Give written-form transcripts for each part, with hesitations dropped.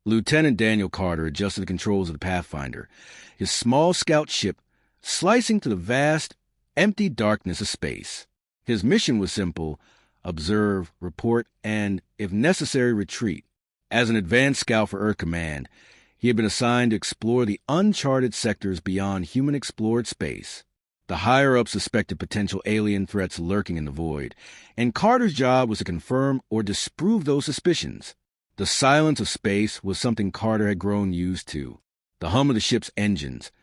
Lieutenant Daniel Carter adjusted the controls of the Pathfinder, his small scout ship slicing through the vast, empty darkness of space. His mission was simple: observe, report, and, if necessary, retreat. As an advanced scout for Earth Command, he had been assigned to explore the uncharted sectors beyond human-explored space. The higher-ups suspected potential alien threats lurking in the void, and Carter's job was to confirm or disprove those suspicions. The silence of space was something Carter had grown used to. The hum of the ship's engines,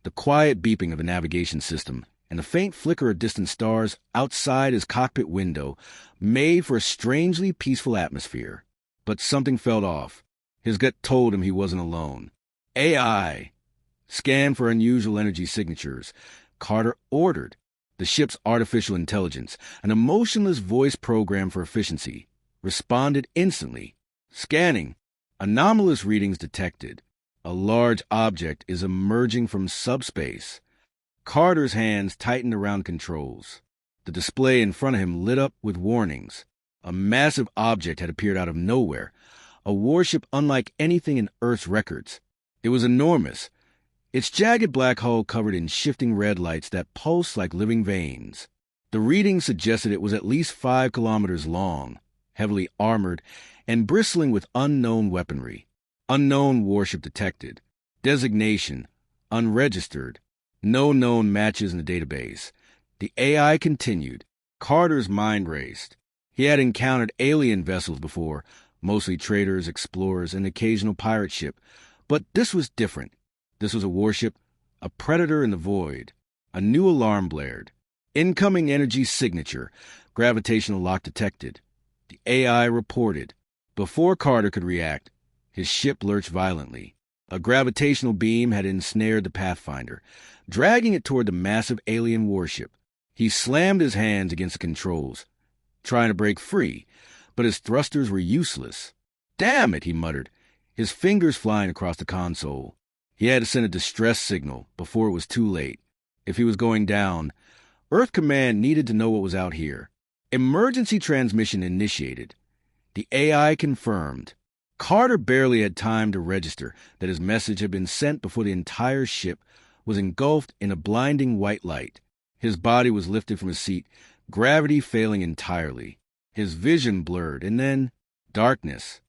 the quiet beeping of the navigation system, and the faint flicker of distant stars outside his cockpit window made for a strangely peaceful atmosphere. But something felt off. His gut told him he wasn't alone. AI. Scan for unusual energy signatures. Carter ordered. The ship's artificial intelligence, an emotionless voice program for efficiency, responded instantly. Scanning. Anomalous readings detected. A large object is emerging from subspace. Carter's hands tightened around controls. The display in front of him lit up with warnings. A massive object had appeared out of nowhere, a warship unlike anything in Earth's records. It was enormous, its jagged black hull covered in shifting red lights that pulsed like living veins. The readings suggested it was at least 5 kilometers long, heavily armored, and bristling with unknown weaponry. Unknown warship detected. Designation: unregistered. No known matches in the database. The AI continued. Carter's mind raced. He had encountered alien vessels before, mostly traders, explorers, and occasional pirate ship. But this was different. This was a warship, a predator in the void. A new alarm blared. Incoming energy signature. Gravitational lock detected. The AI reported. Before Carter could react, his ship lurched violently. A gravitational beam had ensnared the Pathfinder, dragging it toward the massive alien warship. He slammed his hands against the controls, trying to break free, but his thrusters were useless. "Damn it," he muttered, his fingers flying across the console. He had to send a distress signal before it was too late. If he was going down, Earth Command needed to know what was out here. Emergency transmission initiated. The AI confirmed. Carter barely had time to register that his message had been sent before the entire ship was engulfed in a blinding white light. His body was lifted from his seat, gravity failing entirely. His vision blurred, and then darkness.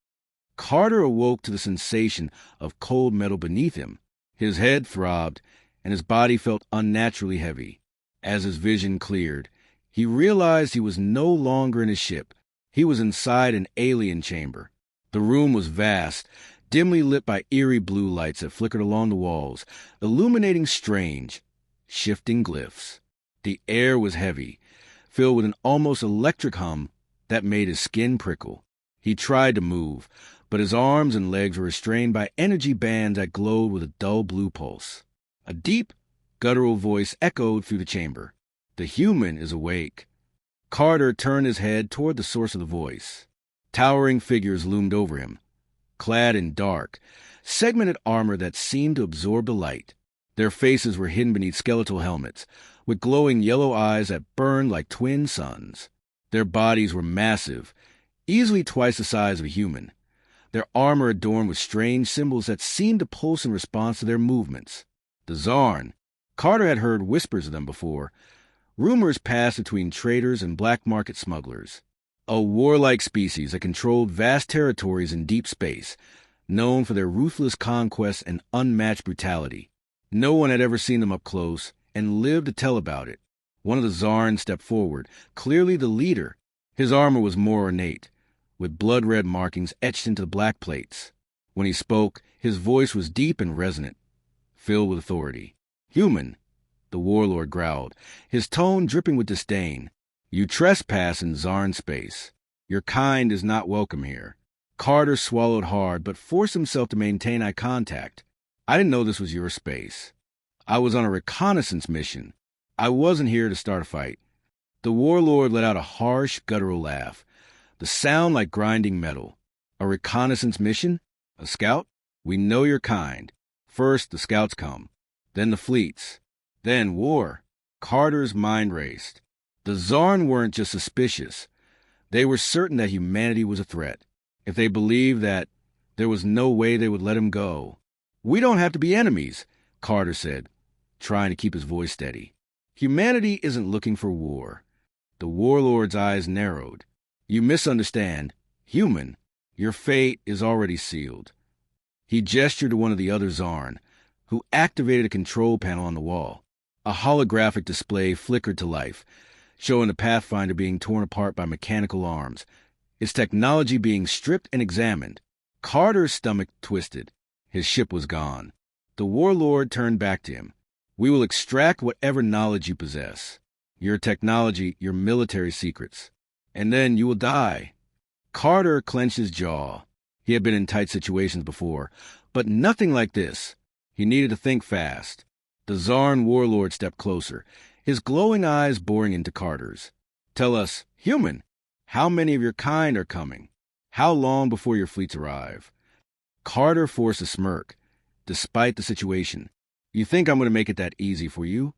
Carter awoke to the sensation of cold metal beneath him. His head throbbed, and his body felt unnaturally heavy. As his vision cleared, he realized he was no longer in his ship. He was inside an alien chamber. The room was vast, dimly lit by eerie blue lights that flickered along the walls, illuminating strange, shifting glyphs. The air was heavy, filled with an almost electric hum that made his skin prickle. He tried to move, but his arms and legs were restrained by energy bands that glowed with a dull blue pulse. A deep, guttural voice echoed through the chamber. "The human is awake." Carter turned his head toward the source of the voice. Towering figures loomed over him, clad in dark, segmented armor that seemed to absorb the light. Their faces were hidden beneath skeletal helmets, with glowing yellow eyes that burned like twin suns. Their bodies were massive, easily twice the size of a human, their armor adorned with strange symbols that seemed to pulse in response to their movements. The Zarn. Carter had heard whispers of them before. Rumors passed between traders and black market smugglers. A warlike species that controlled vast territories in deep space, known for their ruthless conquests and unmatched brutality. No one had ever seen them up close and lived to tell about it. One of the Zarn stepped forward, clearly the leader. His armor was more ornate, with blood-red markings etched into the black plates. When he spoke, his voice was deep and resonant, filled with authority. "Human," the warlord growled, his tone dripping with disdain. "You trespass in Zarn space. Your kind is not welcome here." Carter swallowed hard, but forced himself to maintain eye contact. "I didn't know this was your space. I was on a reconnaissance mission. I wasn't here to start a fight." The warlord let out a harsh, guttural laugh, the sound like grinding metal. "A reconnaissance mission? A scout? We know your kind. First, the scouts come. Then the fleets. Then war." Carter's mind raced. The Zarn weren't just suspicious. They were certain that humanity was a threat. If they believed that, There was no way they would let him go. "We don't have to be enemies," Carter said, trying to keep his voice steady. "Humanity isn't looking for war." The warlord's eyes narrowed. "You misunderstand. Human, your fate is already sealed." He gestured to one of the other Zarn, who activated a control panel on the wall. A holographic display flickered to life, showing the Pathfinder being torn apart by mechanical arms, its technology being stripped and examined. Carter's stomach twisted. His ship was gone. The warlord turned back to him. "We will extract whatever knowledge you possess. Your technology, your military secrets. And then you will die." Carter clenched his jaw. He had been in tight situations before, but nothing like this. He needed to think fast. The Zarn warlord stepped closer, his glowing eyes boring into Carter's. "Tell us, human, how many of your kind are coming? How long before your fleets arrive?" Carter forced a smirk, despite the situation. "You think I'm going to make it that easy for you?"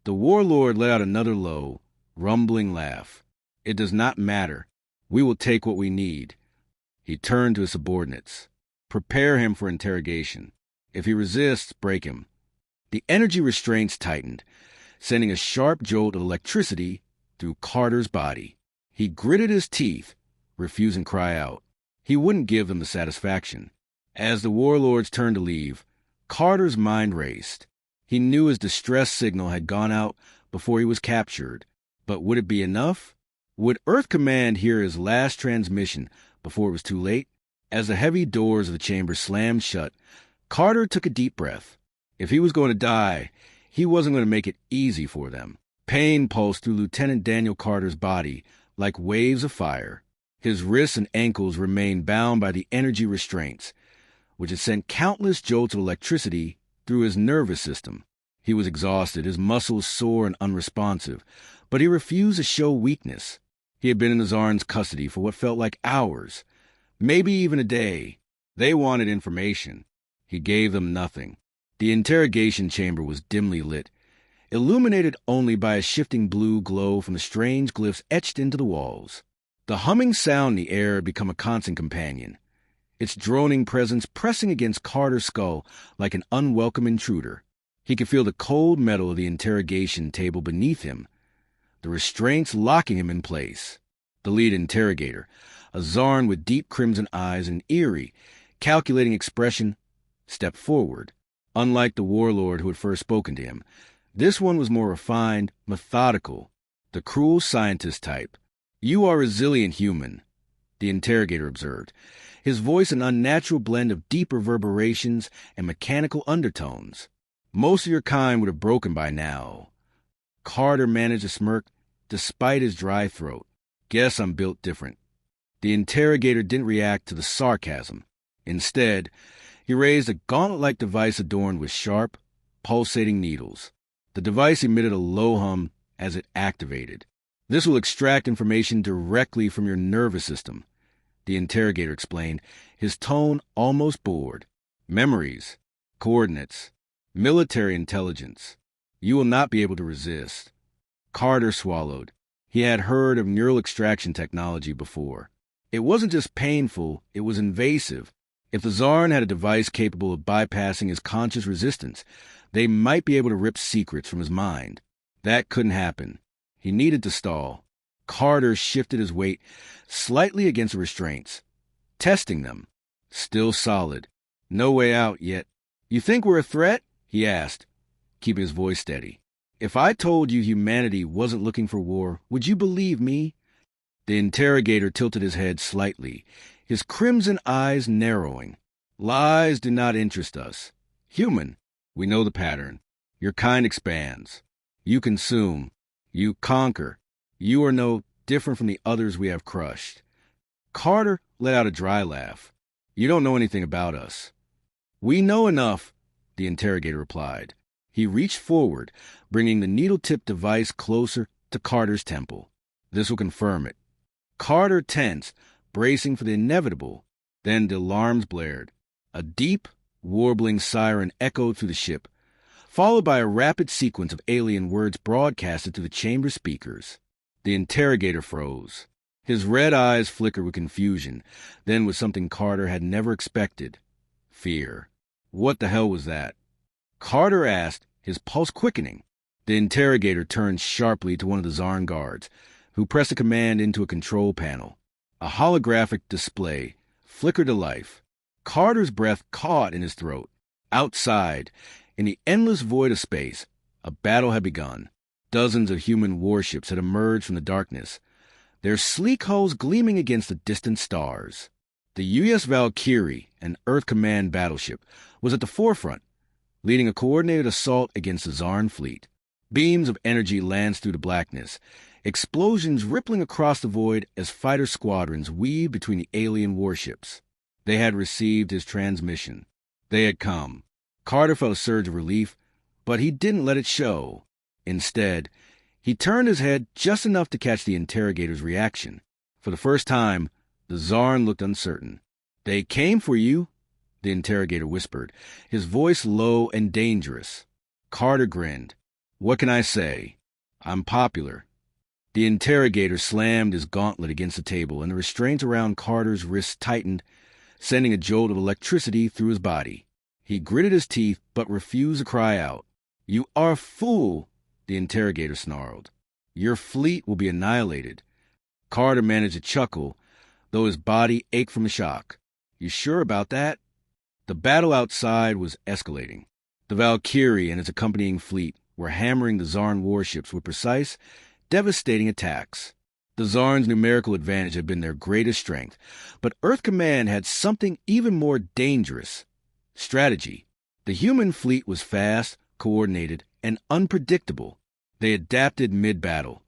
The warlord let out another low, rumbling laugh. "It does not matter. We will take what we need." He turned to his subordinates. "Prepare him for interrogation. If he resists, break him." The energy restraints tightened, sending a sharp jolt of electricity through Carter's body. He gritted his teeth, refusing to cry out. He wouldn't give them the satisfaction. As the warlords turned to leave, Carter's mind raced. He knew his distress signal had gone out before he was captured. But would it be enough? Would Earth Command hear his last transmission before it was too late? As the heavy doors of the chamber slammed shut, Carter took a deep breath. If he was going to die, he wasn't going to make it easy for them. Pain pulsed through Lieutenant Daniel Carter's body like waves of fire. His wrists and ankles remained bound by the energy restraints, which had sent countless jolts of electricity through his nervous system. He was exhausted, his muscles sore and unresponsive, but he refused to show weakness. He had been in the Zarn's custody for what felt like hours, maybe even a day. They wanted information. He gave them nothing. The interrogation chamber was dimly lit, illuminated only by a shifting blue glow from the strange glyphs etched into the walls. The humming sound in the air had become a constant companion, its droning presence pressing against Carter's skull like an unwelcome intruder. He could feel the cold metal of the interrogation table beneath him, the restraints locking him in place. The lead interrogator, a Zarn with deep crimson eyes and eerie, calculating expression, stepped forward. Unlike the warlord who had first spoken to him, this one was more refined, methodical, the cruel scientist type. "You are resilient human," the interrogator observed, his voice an unnatural blend of deep reverberations and mechanical undertones. "Most of your kind would have broken by now." Carter managed a smirk despite his dry throat. "Guess I'm built different." The interrogator didn't react to the sarcasm. Instead, he raised a gauntlet-like device adorned with sharp, pulsating needles. The device emitted a low hum as it activated. "This will extract information directly from your nervous system," the interrogator explained, his tone almost bored. "Memories, coordinates, military intelligence. You will not be able to resist." Carter swallowed. He had heard of neural extraction technology before. It wasn't just painful, it was invasive. If the Zarn had a device capable of bypassing his conscious resistance, they might be able to rip secrets from his mind. That couldn't happen. He needed to stall. Carter shifted his weight slightly against the restraints, testing them. Still solid. No way out yet. "You think we're a threat?" he asked, keeping his voice steady. "If I told you humanity wasn't looking for war, would you believe me?" The interrogator tilted his head slightly, his crimson eyes narrowing. "Lies do not interest us. Human, we know the pattern. Your kind expands. You consume. You conquer. You are no different from the others we have crushed." Carter let out a dry laugh. "You don't know anything about us." "We know enough," the interrogator replied. He reached forward, bringing the needle-tipped device closer to Carter's temple. "This will confirm it." Carter tensed, bracing for the inevitable. Then the alarms blared. A deep, warbling siren echoed through the ship, followed by a rapid sequence of alien words broadcasted to the chamber speakers. The interrogator froze. His red eyes flickered with confusion, then with something Carter had never expected: fear. What the hell was that? Carter asked, his pulse quickening. The interrogator turned sharply to one of the Zarn guards, who pressed a command into a control panel. A holographic display flickered to life. Carter's breath caught in his throat. Outside, in the endless void of space, a battle had begun. Dozens of human warships had emerged from the darkness, their sleek hulls gleaming against the distant stars. The U.S. Valkyrie, an Earth Command battleship, was at the forefront, leading a coordinated assault against the Zarn fleet. Beams of energy lanced through the blackness, explosions rippling across the void as fighter squadrons weaved between the alien warships. They had received his transmission. They had come. Carter felt a surge of relief, but he didn't let it show. Instead, he turned his head just enough to catch the interrogator's reaction. For the first time, the Zarn looked uncertain. "They came for you," the interrogator whispered, his voice low and dangerous. Carter grinned. "What can I say? I'm popular." The interrogator slammed his gauntlet against the table, and the restraints around Carter's wrists tightened, sending a jolt of electricity through his body. He gritted his teeth, but refused to cry out. "You are a fool," the interrogator snarled. "Your fleet will be annihilated." Carter managed to chuckle, though his body ached from the shock. "You sure about that?" The battle outside was escalating. The Valkyrie and its accompanying fleet were hammering the Zarn warships with precise, devastating attacks. The Zarn's numerical advantage had been their greatest strength, but Earth Command had something even more dangerous: strategy. The human fleet was fast, coordinated, and unpredictable. They adapted mid-battle,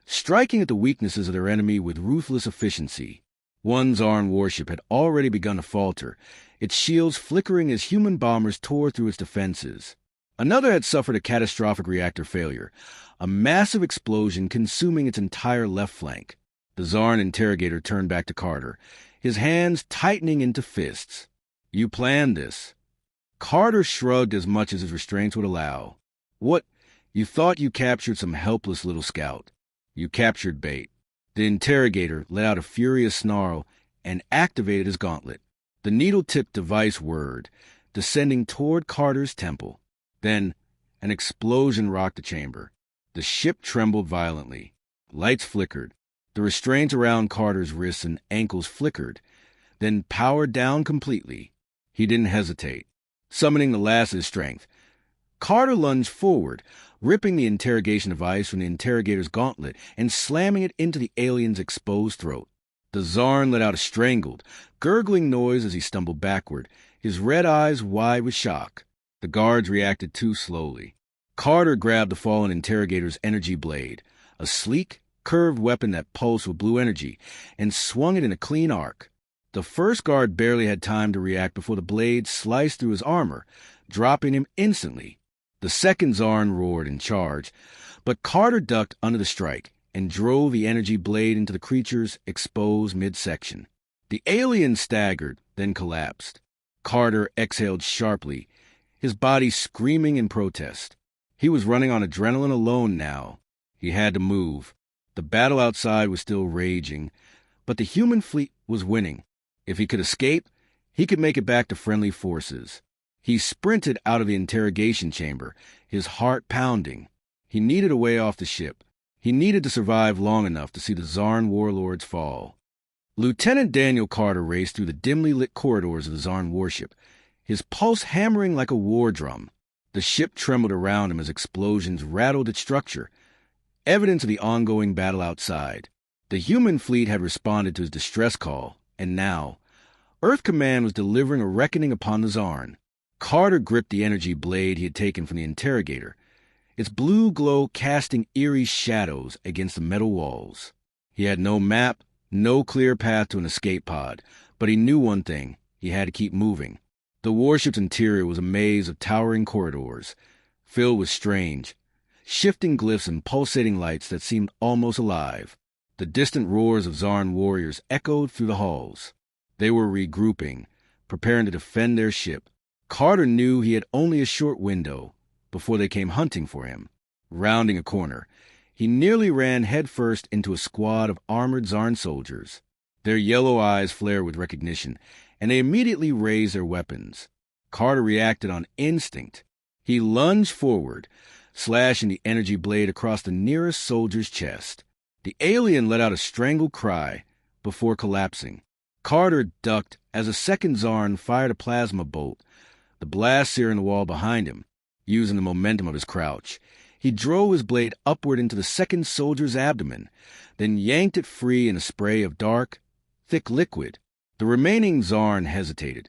striking at the weaknesses of their enemy with ruthless efficiency. One Zarn warship had already begun to falter, its shields flickering as human bombers tore through its defenses. Another had suffered a catastrophic reactor failure, a massive explosion consuming its entire left flank. The Zarn interrogator turned back to Carter, his hands tightening into fists. "You planned this." Carter shrugged as much as his restraints would allow. "What? You thought you captured some helpless little scout. You captured bait." The interrogator let out a furious snarl and activated his gauntlet. The needle-tipped device whirred, descending toward Carter's temple. Then, an explosion rocked the chamber. The ship trembled violently. Lights flickered. The restraints around Carter's wrists and ankles flickered, then powered down completely. He didn't hesitate. Summoning the last of his strength, Carter lunged forward, ripping the interrogation device from the interrogator's gauntlet and slamming it into the alien's exposed throat. The Zarn let out a strangled, gurgling noise as he stumbled backward, his red eyes wide with shock. The guards reacted too slowly. Carter grabbed the fallen interrogator's energy blade, a sleek, curved weapon that pulsed with blue energy, and swung it in a clean arc. The first guard barely had time to react before the blade sliced through his armor, dropping him instantly. The second Zarn roared in charge, but Carter ducked under the strike and drove the energy blade into the creature's exposed midsection. The alien staggered, then collapsed. Carter exhaled sharply, his body screaming in protest. He was running on adrenaline alone now. He had to move. The battle outside was still raging, but the human fleet was winning. If he could escape, he could make it back to friendly forces. He sprinted out of the interrogation chamber, his heart pounding. He needed a way off the ship. He needed to survive long enough to see the Zarn warlords fall. Lieutenant Daniel Carter raced through the dimly lit corridors of the Zarn warship, his pulse hammering like a war drum. The ship trembled around him as explosions rattled its structure, evidence of the ongoing battle outside. The human fleet had responded to his distress call, and now, Earth Command was delivering a reckoning upon the Zarn. Carter gripped the energy blade he had taken from the interrogator, its blue glow casting eerie shadows against the metal walls. He had no map, no clear path to an escape pod, but he knew one thing: he had to keep moving. The warship's interior was a maze of towering corridors, filled with strange, shifting glyphs and pulsating lights that seemed almost alive. The distant roars of Zarn warriors echoed through the halls. They were regrouping, preparing to defend their ship. Carter knew he had only a short window before they came hunting for him. Rounding a corner, He nearly ran headfirst into a squad of armored Zarn soldiers. Their yellow eyes flared with recognition, and they immediately raised their weapons. Carter reacted on instinct. He lunged forward, slashing the energy blade across the nearest soldier's chest. The alien let out a strangled cry before collapsing. Carter ducked as a second Zarn fired a plasma bolt, the blast searing the wall behind him. Using the momentum of his crouch, he drove his blade upward into the second soldier's abdomen, then yanked it free in a spray of dark, thick liquid. The remaining Zarn hesitated,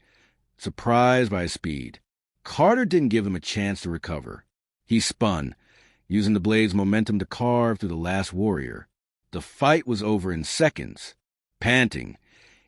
surprised by his speed. Carter didn't give them a chance to recover. He spun, using the blade's momentum to carve through the last warrior. The fight was over in seconds. Panting,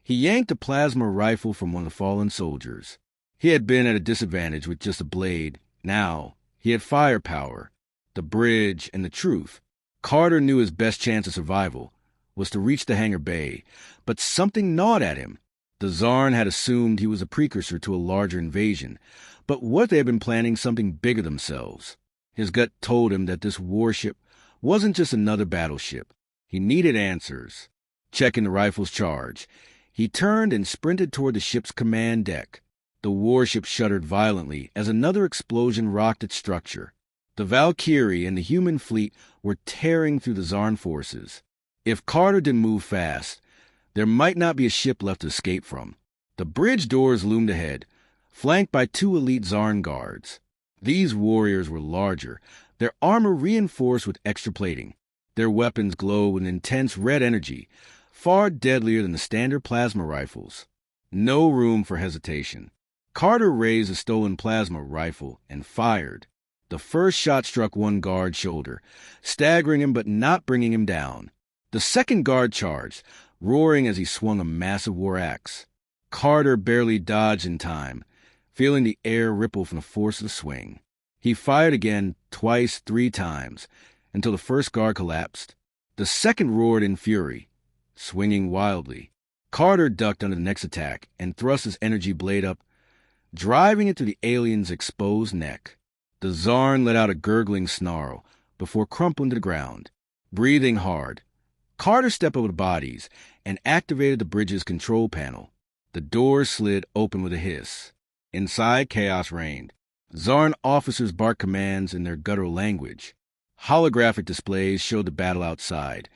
he yanked a plasma rifle from one of the fallen soldiers. He had been at a disadvantage with just a blade. Now, he had firepower, the bridge, and the truth. Carter knew his best chance of survival was to reach the hangar bay, but something gnawed at him. The Zarn had assumed he was a precursor to a larger invasion, but what if they had been planning something bigger themselves? His gut told him that this warship wasn't just another battleship. He needed answers. Checking the rifle's charge, he turned and sprinted toward the ship's command deck. The warship shuddered violently as another explosion rocked its structure. The Valkyrie and the human fleet were tearing through the Zarn forces. If Carter didn't move fast, there might not be a ship left to escape from. The bridge doors loomed ahead, flanked by 2 elite Zarn guards. These warriors were larger, their armor reinforced with extra plating. Their weapons glowed with intense red energy, far deadlier than the standard plasma rifles. No room for hesitation. Carter raised a stolen plasma rifle and fired. The first shot struck one guard's shoulder, staggering him but not bringing him down. The second guard charged, roaring as he swung a massive war axe. Carter barely dodged in time, feeling the air ripple from the force of the swing. He fired again, twice, 3 times, until the first guard collapsed. The second roared in fury, swinging wildly. Carter ducked under the next attack and thrust his energy blade up, driving it through the alien's exposed neck. The Zarn let out a gurgling snarl before crumpling to the ground. Breathing hard, Carter stepped over the bodies and activated the bridge's control panel. The doors slid open with a hiss. Inside, chaos reigned. Zarn officers barked commands in their guttural language. Holographic displays showed the battle outside.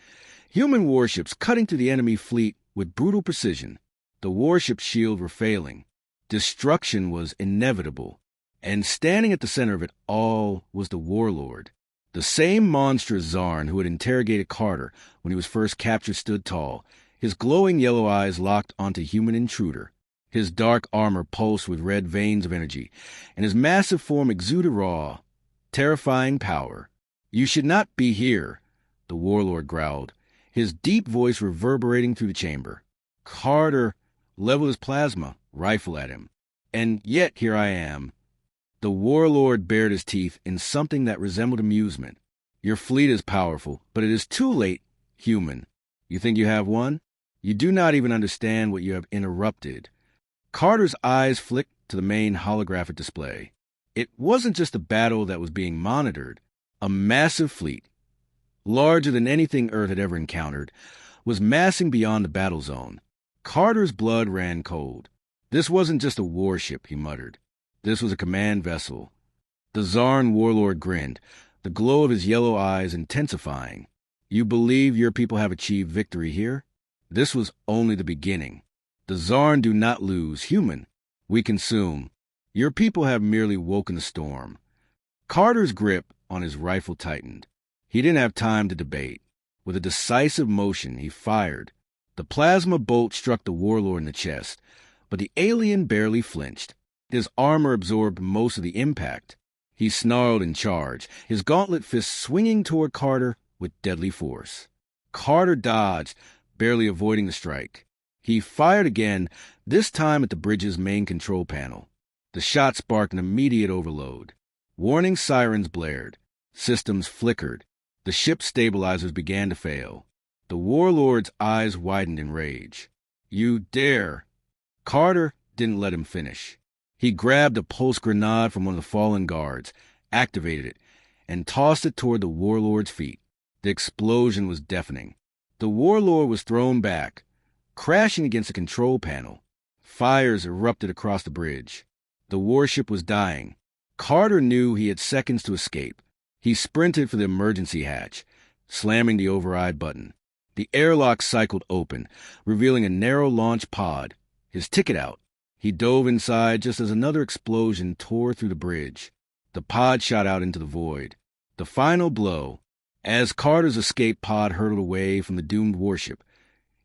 Human warships cutting through the enemy fleet with brutal precision. The warship's shields were failing. Destruction was inevitable. And standing at the center of it all was the Warlord. The same monstrous Zarn who had interrogated Carter when he was first captured stood tall, his glowing yellow eyes locked onto human intruder. His dark armor pulsed with red veins of energy, and his massive form exuded raw, terrifying power. "You should not be here," the Warlord growled, his deep voice reverberating through the chamber. Carter leveled his plasma rifle at him. "And yet here I am." The Warlord bared his teeth in something that resembled amusement. "Your fleet is powerful, but it is too late, human. You think you have won? You do not even understand what you have interrupted." Carter's eyes flicked to the main holographic display. It wasn't just a battle that was being monitored. A massive fleet, larger than anything Earth had ever encountered, was massing beyond the battle zone. Carter's blood ran cold. This wasn't just a warship, he muttered. This was a command vessel. The Zarn Warlord grinned, the glow of his yellow eyes intensifying. "You believe your people have achieved victory here? This was only the beginning. The Zarn do not lose. Human, we consume. Your people have merely woken the storm." Carter's grip on his rifle tightened. He didn't have time to debate. With a decisive motion, he fired. The plasma bolt struck the Warlord in the chest, but the alien barely flinched. His armor absorbed most of the impact. He snarled in charge, his gauntlet fist swinging toward Carter with deadly force. Carter dodged, barely avoiding the strike. He fired again, this time at the bridge's main control panel. The shot sparked an immediate overload. Warning sirens blared. Systems flickered. The ship's stabilizers began to fail. The Warlord's eyes widened in rage. "You dare!" Carter didn't let him finish. He grabbed a pulse grenade from one of the fallen guards, activated it, and tossed it toward the Warlord's feet. The explosion was deafening. The Warlord was thrown back, crashing against a control panel. Fires erupted across the bridge. The warship was dying. Carter knew he had seconds to escape. He sprinted for the emergency hatch, slamming the override button. The airlock cycled open, revealing a narrow launch pod, his ticket out. He dove inside just as another explosion tore through the bridge. The pod shot out into the void. The final blow. As Carter's escape pod hurtled away from the doomed warship,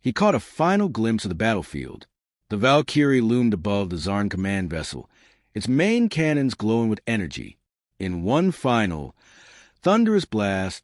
he caught a final glimpse of the battlefield. The Valkyrie loomed above the Zarn command vessel, its main cannons glowing with energy. In one final, thunderous blast,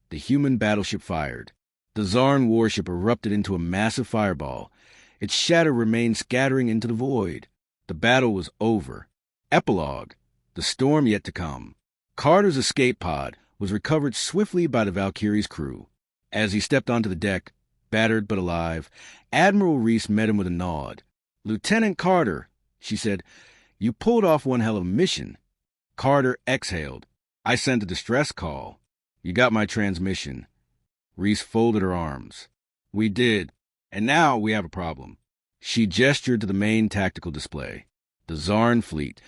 the human battleship fired. The Zarn warship erupted into a massive fireball. Its shatter remained scattering into the void. The battle was over. Epilogue. The storm yet to come. Carter's escape pod was recovered swiftly by the Valkyrie's crew. As he stepped onto the deck, battered but alive, Admiral Reese met him with a nod. "Lieutenant Carter," she said, "you pulled off one hell of a mission." Carter exhaled. "I sent a distress call. You got my transmission." Reese folded her arms. "We did, and now we have a problem." She gestured to the main tactical display. The Zarn fleet,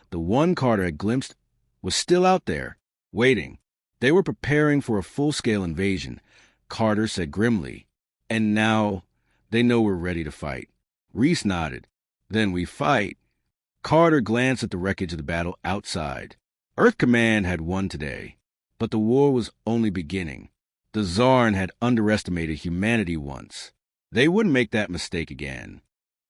the one Carter had glimpsed, was still out there, waiting. They were preparing for a full-scale invasion, Carter said grimly. "And now they know we're ready to fight." Reese nodded. "Then we fight." Carter glanced at the wreckage of the battle outside. Earth Command had won today, but the war was only beginning. The Zarn had underestimated humanity once. They wouldn't make that mistake again.